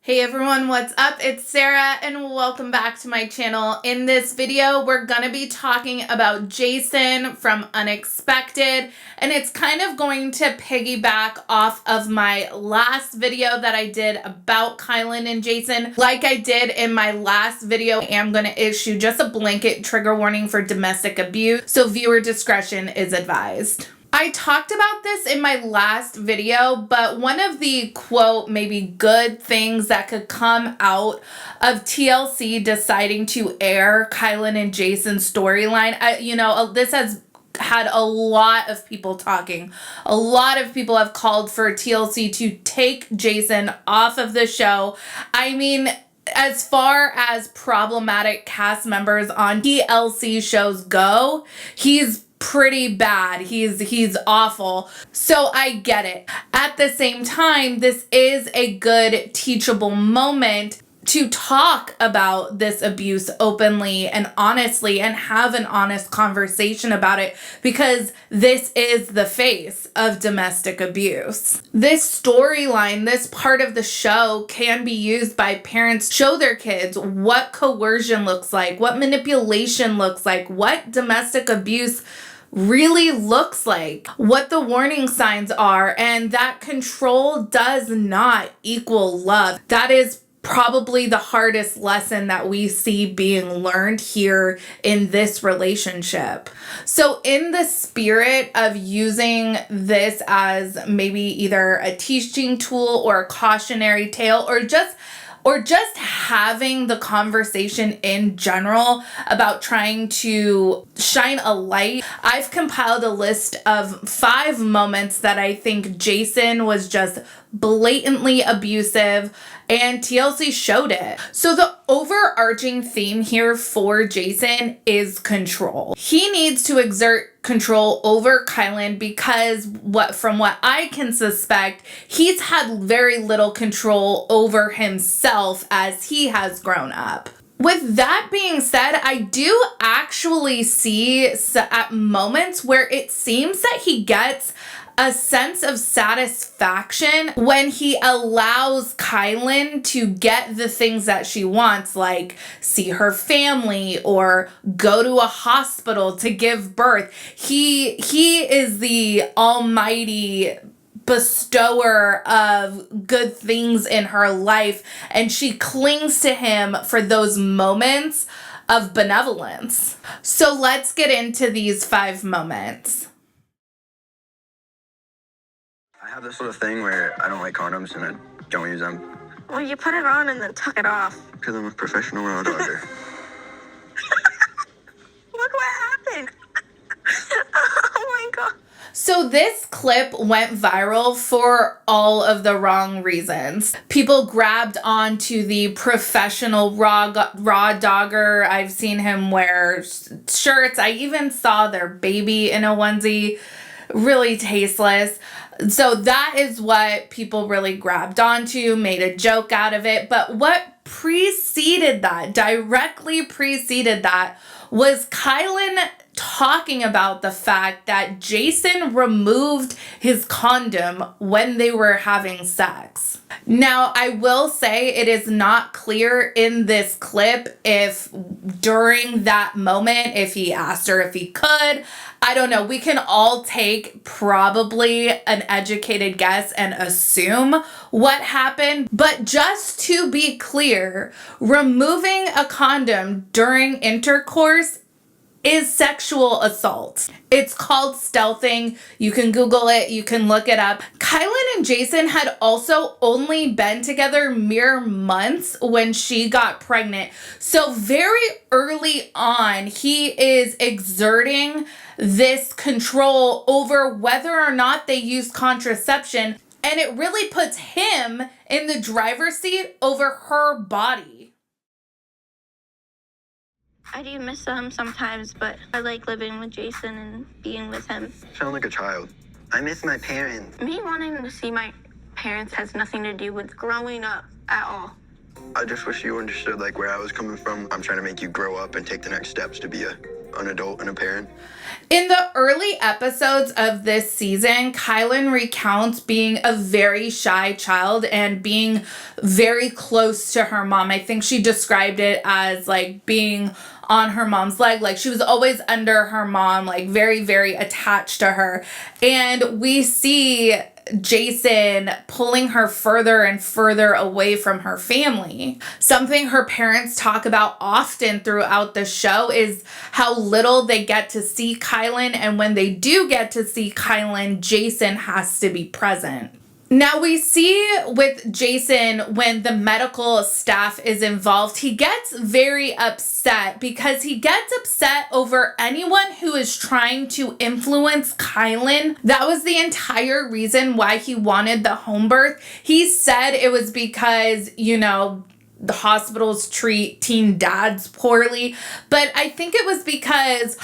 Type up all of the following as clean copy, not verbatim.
Hey everyone, what's up? It's Sarah and welcome back to my channel. In this video, we're gonna be talking about Jason from Unexpected, and it's kind of going to piggyback off of my last video that I did about Kylen and Jason. Like I did in my last video, I am gonna issue just a blanket trigger warning for domestic abuse, so viewer discretion is advised. I talked about this in my last video, but one of the quote, maybe good things that could come out of TLC deciding to air Kylen and Jason's storyline, this has had a lot of people talking. A lot of people have called for TLC to take Jason off of the show. I mean, as far as problematic cast members on TLC shows go, he's pretty bad. He's awful. So I get it. At the same time, this is a good teachable moment to talk about this abuse openly and honestly and have an honest conversation about it, because this is the face of domestic abuse. This storyline, this part of the show can be used by parents to show their kids what coercion looks like, what manipulation looks like, what domestic abuse really looks like, what the warning signs are, and that control does not equal love. That is probably the hardest lesson that we see being learned here in this relationship. So in the spirit of using this as maybe either a teaching tool or a cautionary tale, or just having the conversation in general about trying to shine a light, I've compiled a list of 5 moments that I think Jason was just blatantly abusive, and TLC showed it. So the overarching theme here for Jason is control. He needs to exert control over Kylen because from what I can suspect, he's had very little control over himself as he has grown up. With that being said, I do actually see at moments where it seems that he gets a sense of satisfaction when he allows Kylen to get the things that she wants, like see her family or go to a hospital to give birth. He is the almighty bestower of good things in her life, and she clings to him for those moments of benevolence. So let's get into these 5 moments. I have this little thing where I don't like condoms and I don't use them. Well, you put it on and then tuck it off. Because I'm a professional raw dogger. Look what happened. Oh my God. So this clip went viral for all of the wrong reasons. People grabbed onto the professional raw dogger. I've seen him wear shirts. I even saw their baby in a onesie. Really tasteless. So that is what people really grabbed onto, made a joke out of it. But what preceded that, directly preceded that, was Kylen talking about the fact that Jason removed his condom when they were having sex. Now, I will say it is not clear in this clip if during that moment, if he asked her if he could. I don't know. We can all take probably an educated guess and assume what happened. But just to be clear, removing a condom during intercourse is sexual assault. It's called stealthing. You can Google it. You can look it up. Kylen and Jason had also only been together mere months when she got pregnant. So very early on, he is exerting this control over whether or not they use contraception. And it really puts him in the driver's seat over her body. I do miss him sometimes, but I like living with Jason and being with him. Sound like a child. I miss my parents. Me wanting to see my parents has nothing to do with growing up at all. I just wish you understood where I was coming from. I'm trying to make you grow up and take the next steps to be an adult and a parent. In the early episodes of this season, Kylen recounts being a very shy child and being very close to her mom. I think she described it as like being on her mom's leg. Like she was always under her mom, like very, very attached to her. And we see Jason pulling her further and further away from her family. Something her parents talk about often throughout the show is how little they get to see Kylen, and when they do get to see Kylen, Jason has to be present. Now we see with Jason, when the medical staff is involved, he gets very upset because he gets upset over anyone who is trying to influence Kylen. That was the entire reason why he wanted the home birth. He said it was because, you know, the hospitals treat teen dads poorly, but I think it was because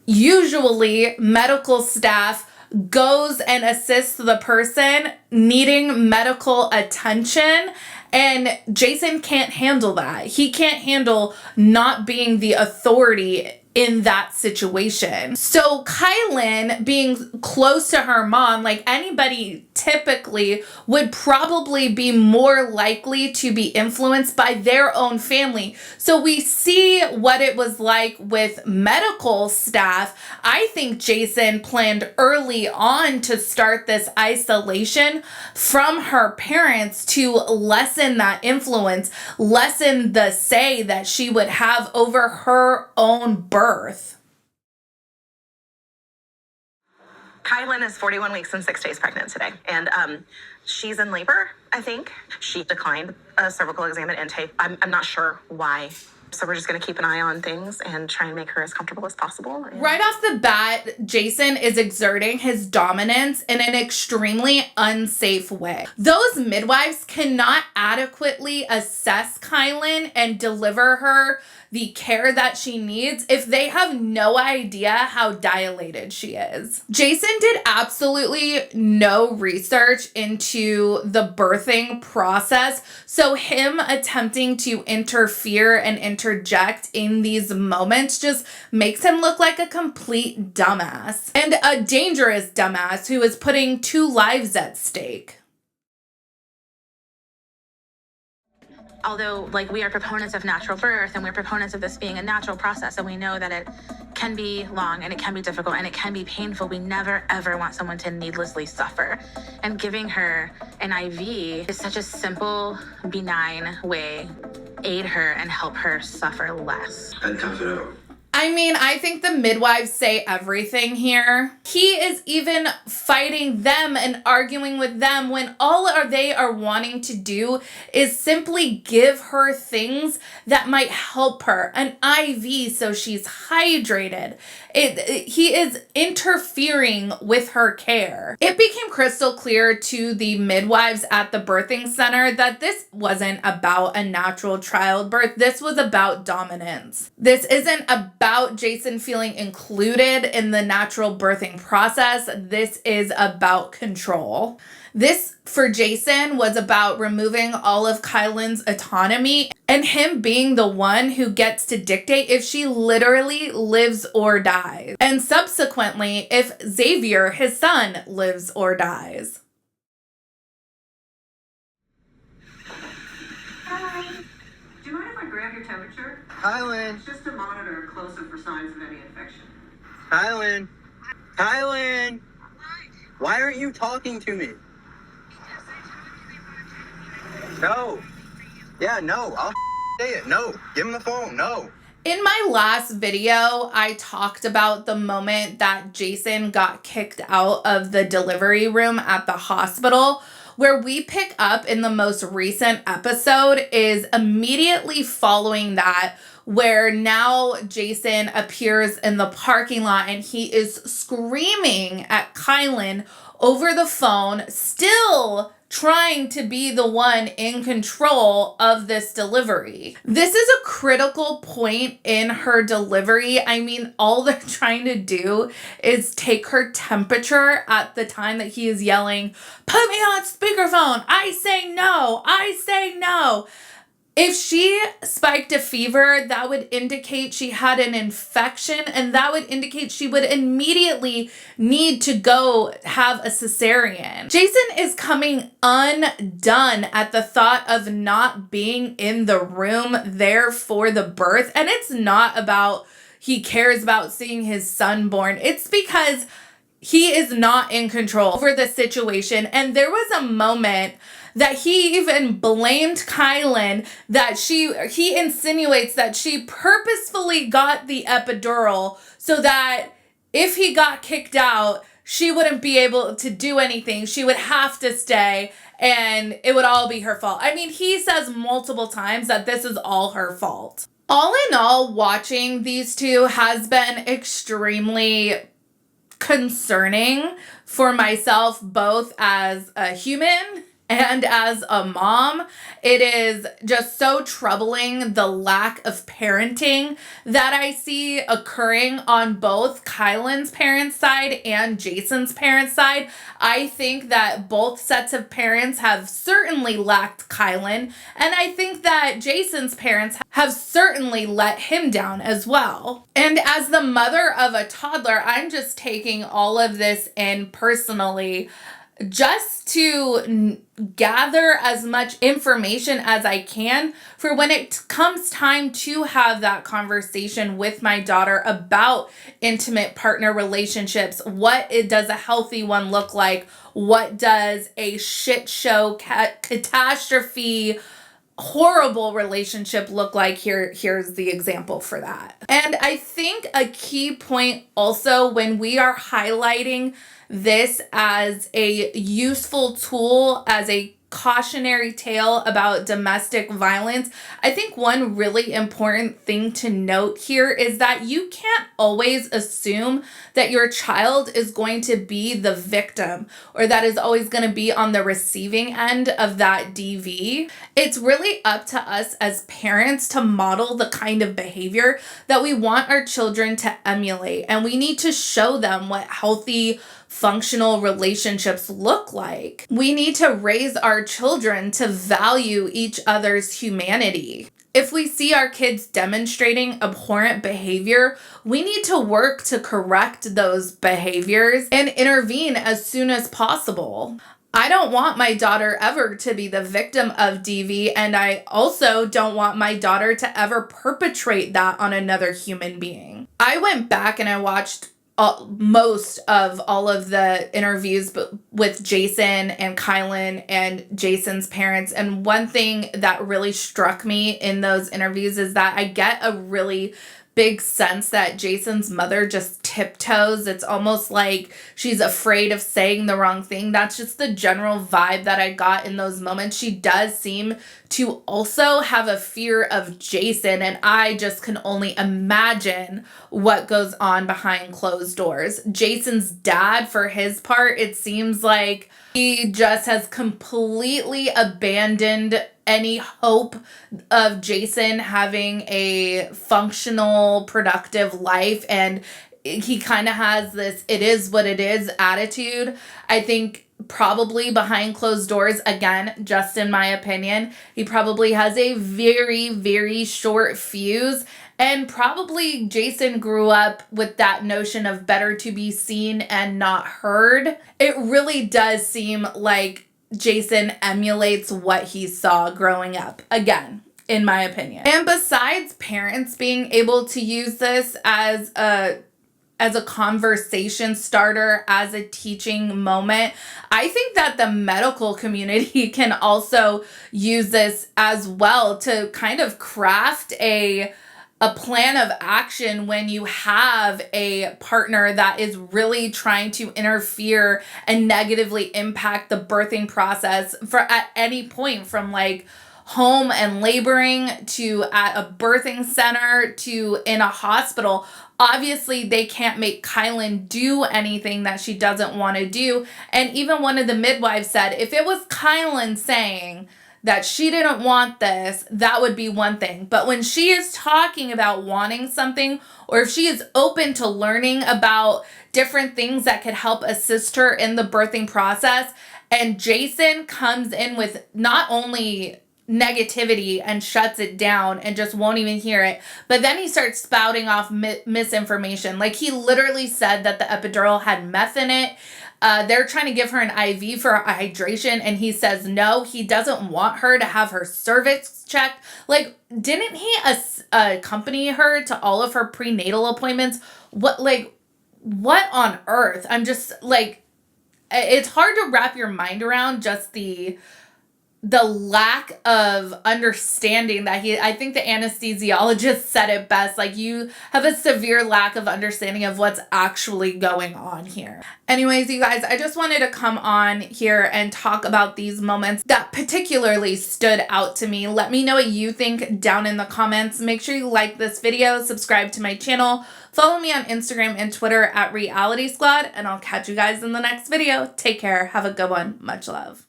usually medical staff goes and assists the person needing medical attention, and Jason can't handle that. He can't handle not being the authority in that situation. So Kylen, being close to her mom, like anybody typically would probably be more likely to be influenced by their own family. So we see what it was like with medical staff. I think Jason planned early on to start this isolation from her parents to lessen that influence, lessen the say that she would have over her own birth. Kylen is 41 weeks and 6 days pregnant today, and she's in labor, I think. She declined a cervical exam and intake. I'm not sure why. So we're just going to keep an eye on things and try and make her as comfortable as possible. Right off the bat, Jason is exerting his dominance in an extremely unsafe way. Those midwives cannot adequately assess Kylen and deliver her the care that she needs if they have no idea how dilated she is. Jason did absolutely no research into the birthing process, so him attempting to interfere and interject in these moments just makes him look like a complete dumbass, and a dangerous dumbass who is putting 2 lives at stake. Although, like, we are proponents of natural birth and we're proponents of this being a natural process, and we know that it can be long and it can be difficult and it can be painful, we never ever want someone to needlessly suffer. And giving her an IV is such a simple, benign way aid her and help her suffer less. And tough it out. I mean, I think the midwives say everything here. He is even fighting them and arguing with them when all they are wanting to do is simply give her things that might help her. An IV so she's hydrated. He is interfering with her care. It became crystal clear to the midwives at the birthing center that this wasn't about a natural childbirth. This was about dominance. This isn't about Jason feeling included in the natural birthing process. This is about control. This, for Jason, was about removing all of Kylen's autonomy and him being the one who gets to dictate if she literally lives or dies. And subsequently, if Xavier, his son, lives or dies. Hi. Do you mind if I grab your temperature? Kylen. It's just to monitor closer for signs of any infection. Kylen. Kylen. Why aren't you talking to me? No. Yeah, no. I'll say it. No. Give him the phone. No. In my last video, I talked about the moment that Jason got kicked out of the delivery room at the hospital. Where we pick up in the most recent episode is immediately following that, where now Jason appears in the parking lot and he is screaming at Kylen over the phone, still trying to be the one in control of this delivery. This is a critical point in her delivery. I mean, all they're trying to do is take her temperature at the time that he is yelling, "Put me on speakerphone. I say no. I say no." If she spiked a fever, that would indicate she had an infection, and that would indicate she would immediately need to go have a cesarean. Jason is coming undone at the thought of not being in the room there for the birth. And it's not about he cares about seeing his son born. It's because he is not in control over the situation. And there was a moment that he even blamed Kylen, that he insinuates that she purposefully got the epidural so that if he got kicked out, she wouldn't be able to do anything. She would have to stay and it would all be her fault. I mean, he says multiple times that this is all her fault. All in all, watching these two has been extremely concerning for myself, both as a human and as a mom. It is just so troubling, the lack of parenting that I see occurring on both Kylen's parents' side and Jason's parents' side. I think that both sets of parents have certainly lacked Kylen, and I think that Jason's parents have certainly let him down as well. And as the mother of a toddler, I'm just taking all of this in personally, just to gather as much information as I can for when it comes time to have that conversation with my daughter about intimate partner relationships. What does a healthy one look like? What does a shit show, catastrophe, horrible relationship look like? Here's the example for that. And I think a key point also when we are highlighting this as a useful tool, as a cautionary tale about domestic violence, I think one really important thing to note here is that you can't always assume that your child is going to be the victim or that is always going to be on the receiving end of that DV. It's really up to us as parents to model the kind of behavior that we want our children to emulate, and we need to show them what healthy, functional relationships look like. We need to raise our children to value each other's humanity. If we see our kids demonstrating abhorrent behavior, we need to work to correct those behaviors and intervene as soon as possible. I don't want my daughter ever to be the victim of DV, and I also don't want my daughter to ever perpetrate that on another human being. I went back and I watched most of all of the interviews with Jason and Kylen and Jason's parents. And one thing that really struck me in those interviews is that I get a really big sense that Jason's mother just tiptoes. It's almost like she's afraid of saying the wrong thing. That's just the general vibe that I got in those moments. She does seem to also have a fear of Jason, and I just can only imagine what goes on behind closed doors. Jason's dad, for his part, it seems like he just has completely abandoned any hope of Jason having a functional, productive life, and he kind of has this "it is what it is" attitude. I think probably behind closed doors, again, just in my opinion, he probably has a very, very short fuse. And probably Jason grew up with that notion of better to be seen and not heard. It really does seem like Jason emulates what he saw growing up, again, in my opinion. And besides parents being able to use this as a conversation starter, as a teaching moment, I think that the medical community can also use this as well to kind of craft a plan of action when you have a partner that is really trying to interfere and negatively impact the birthing process at any point, from like home and laboring to at a birthing center to in a hospital. Obviously, they can't make Kylen do anything that she doesn't want to do. And even one of the midwives said, if it was Kylen saying that she didn't want this, that would be one thing. But when she is talking about wanting something, or if she is open to learning about different things that could help assist her in the birthing process, and Jason comes in with not only negativity and shuts it down and just won't even hear it. But then he starts spouting off misinformation. Like, he literally said that the epidural had meth in it. They're trying to give her an IV for hydration, and he says no, he doesn't want her to have her cervix checked. Like, didn't he accompany her to all of her prenatal appointments? What on earth? I'm just like, it's hard to wrap your mind around just the lack of understanding that I think the anesthesiologist said it best. Like, you have a severe lack of understanding of what's actually going on here. Anyways, you guys, I just wanted to come on here and talk about these moments that particularly stood out to me. Let me know what you think down in the comments. Make sure you like this video, subscribe to my channel, follow me on Instagram and Twitter at Reality Squad, and I'll catch you guys in the next video. Take care. Have a good one. Much love.